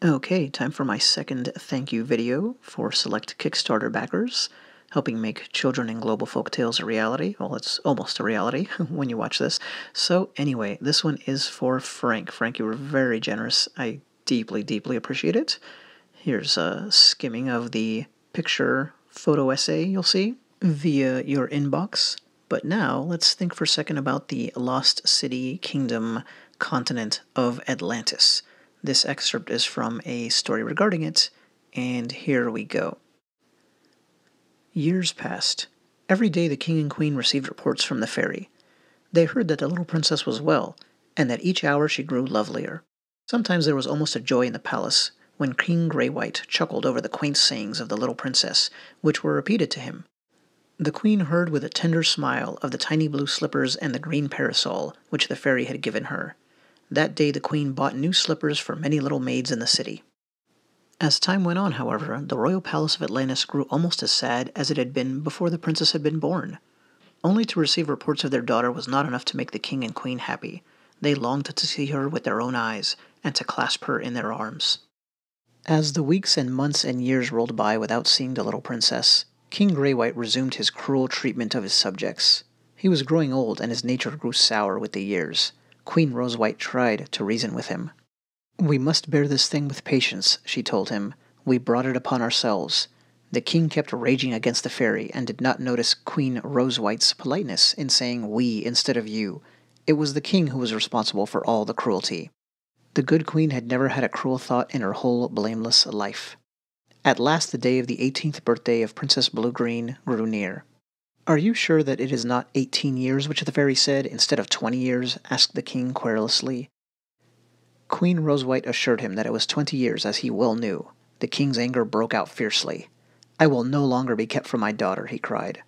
Okay, time for my second thank you video for select Kickstarter backers, helping make Children in Global Folktales a reality. Well, it's almost a reality when you watch this. So anyway, this one is for Frank. Frank, you were very generous. I deeply, deeply appreciate it. Here's a skimming of the picture photo essay you'll see via your inbox. But now, let's think for a second about the lost city, kingdom, continent of Atlantis. This excerpt is from a story regarding it, and here we go. Years passed. Every day the king and queen received reports from the fairy. They heard that the little princess was well, and that each hour she grew lovelier. Sometimes there was almost a joy in the palace when King Grey-White chuckled over the quaint sayings of the little princess, which were repeated to him. The queen heard with a tender smile of the tiny blue slippers and the green parasol which the fairy had given her. That day the queen bought new slippers for many little maids in the city. As time went on, however, the royal palace of Atlantis grew almost as sad as it had been before the princess had been born. Only to receive reports of their daughter was not enough to make the king and queen happy. They longed to see her with their own eyes, and to clasp her in their arms. As the weeks and months and years rolled by without seeing the little princess, King Grey-White resumed his cruel treatment of his subjects. He was growing old, and his nature grew sour with the years. Queen Rose-White tried to reason with him. "We must bear this thing with patience," she told him. "We brought it upon ourselves." The king kept raging against the fairy, and did not notice Queen Rose-White's politeness in saying we instead of you. It was the king who was responsible for all the cruelty. The good queen had never had a cruel thought in her whole blameless life. At last the day of the 18th birthday of Princess Blue-Green grew near. "Are you sure that it is not 18 years which the fairy said, instead of 20 years?" asked the king querulously. Queen Rose-White assured him that it was 20 years, as he well knew. The king's anger broke out fiercely. "I will no longer be kept from my daughter," he cried.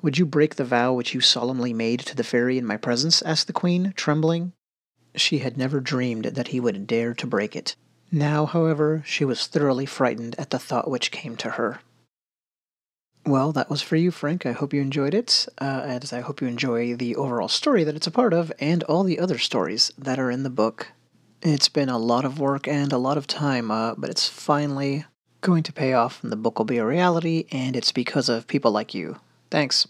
"Would you break the vow which you solemnly made to the fairy in my presence?" asked the queen, trembling. She had never dreamed that he would dare to break it. Now, however, she was thoroughly frightened at the thought which came to her. Well, that was for you, Frank. I hope you enjoyed it, as I hope you enjoy the overall story that it's a part of, and all the other stories that are in the book. It's been a lot of work and a lot of time, but it's finally going to pay off, and the book will be a reality, and it's because of people like you. Thanks.